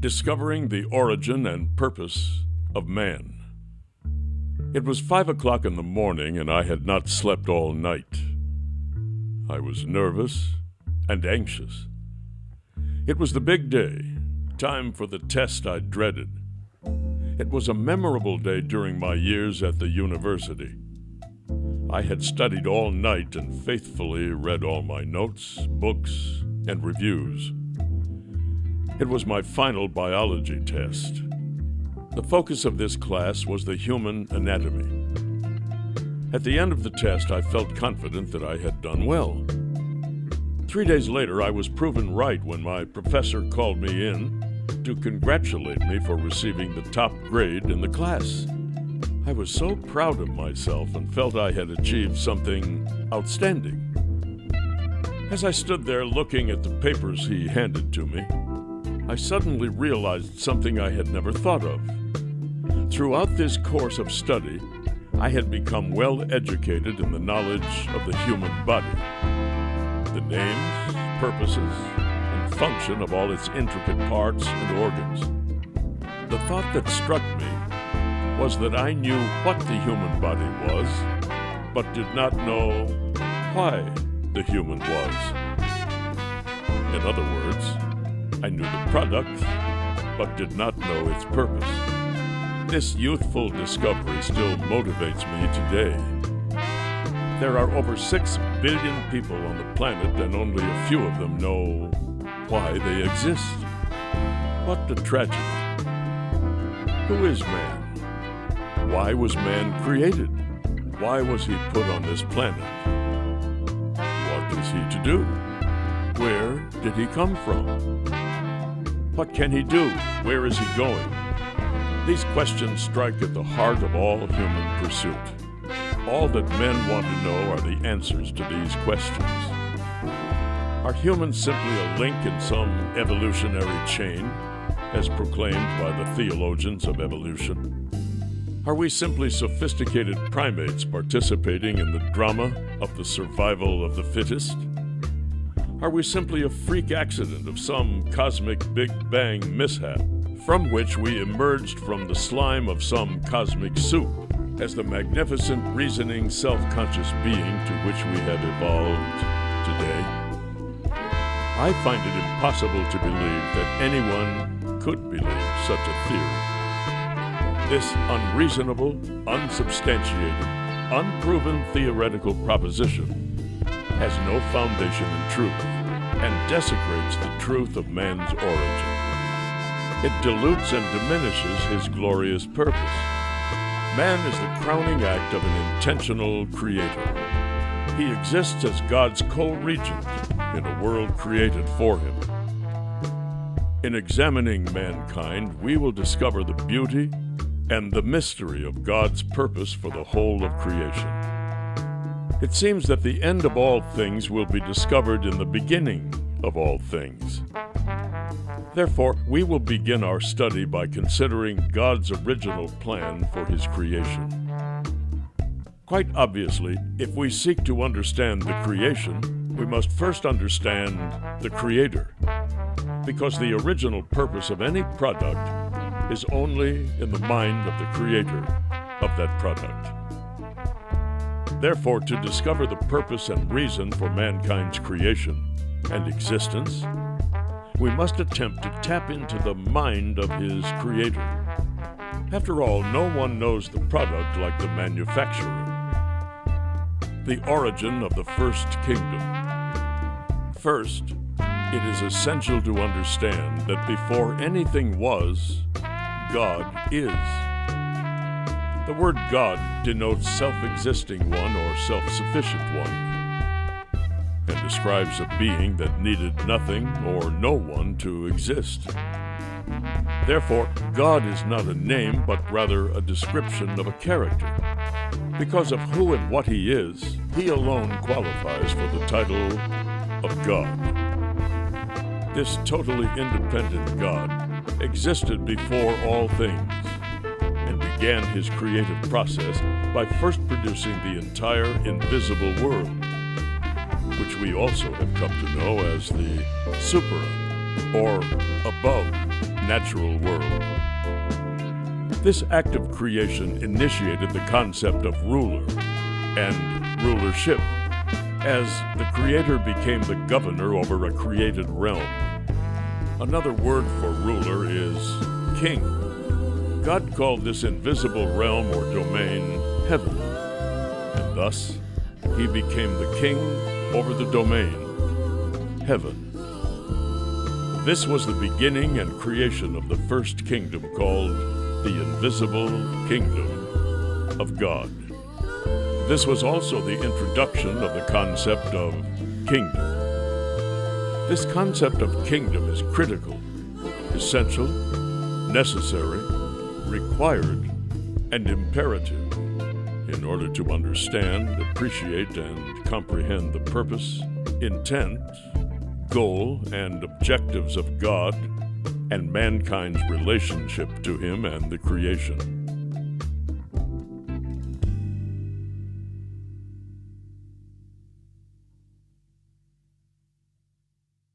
Discovering the Origin and Purpose of Man. It was 5 o'clock in the morning, and I had not slept all night. I was nervous and anxious. It was the big day, time for the test I dreaded. It was a memorable day during my years at the university. I had studied all night and faithfully read all my notes, books, and reviews. It was my final biology test. The focus of this class was the human anatomy. At the end of the test, I felt confident that I had done well. 3 days later, I was proven right when my professor called me in to congratulate me for receiving the top grade in the class. I was so proud of myself and felt I had achieved something outstanding. As I stood there looking at the papers he handed to me, I suddenly realized something I had never thought of. Throughout this course of study, I had become well educated in the knowledge of the human body, the names, purposes, and function of all its intricate parts and organs. The thought that struck me was that I knew what the human body was, but did not know why the human was. In other words, I knew the product, but did not know its purpose. This youthful discovery still motivates me today. There are over 6 billion people on the planet, and only a few of them know why they exist. What a tragedy. Who is man? Why was man created? Why was he put on this planet? What is he to do? Where did he come from? What can he do? Where is he going? These questions strike at the heart of all human pursuit. All that men want to know are the answers to these questions. Are humans simply a link in some evolutionary chain, as proclaimed by the theologians of evolution? Are we simply sophisticated primates participating in the drama of the survival of the fittest? Are we simply a freak accident of some cosmic Big Bang mishap, from which we emerged from the slime of some cosmic soup, as the magnificent, reasoning, self-conscious being to which we have evolved today? I find it impossible to believe that anyone could believe such a theory. This unreasonable, unsubstantiated, unproven theoretical proposition has no foundation in truth and desecrates the truth of man's origin. It dilutes and diminishes his glorious purpose. Man is the crowning act of an intentional creator. He exists as God's co-regent in a world created for him. In examining mankind, we will discover the beauty and the mystery of God's purpose for the whole of creation. It seems that the end of all things will be discovered in the beginning of all things. Therefore, we will begin our study by considering God's original plan for his creation. Quite obviously, if we seek to understand the creation, we must first understand the Creator, because the original purpose of any product is only in the mind of the Creator of that product. Therefore, to discover the purpose and reason for mankind's creation and existence, we must attempt to tap into the mind of his Creator. After all, no one knows the product like the manufacturer. The origin of the first kingdom. First, it is essential to understand that before anything was, God is. The word God denotes self-existing one or self-sufficient one, and describes a being that needed nothing or no one to exist. Therefore, God is not a name, but rather a description of a character. Because of who and what he is, he alone qualifies for the title of God. This totally independent God existed before all things, and began his creative process by first producing the entire invisible world, which we also have come to know as the supra, or above natural world. This act of creation initiated the concept of ruler and rulership, as the Creator became the governor over a created realm. Another word for ruler is king. God called this invisible realm or domain heaven, and thus he became the king over the domain, heaven. This was the beginning and creation of the first kingdom called the invisible kingdom of God. This was also the introduction of the concept of kingdom. This concept of kingdom is critical, essential, necessary, required, and imperative in order to understand, appreciate, and comprehend the purpose, intent, goal, and objectives of God and mankind's relationship to Him and the creation.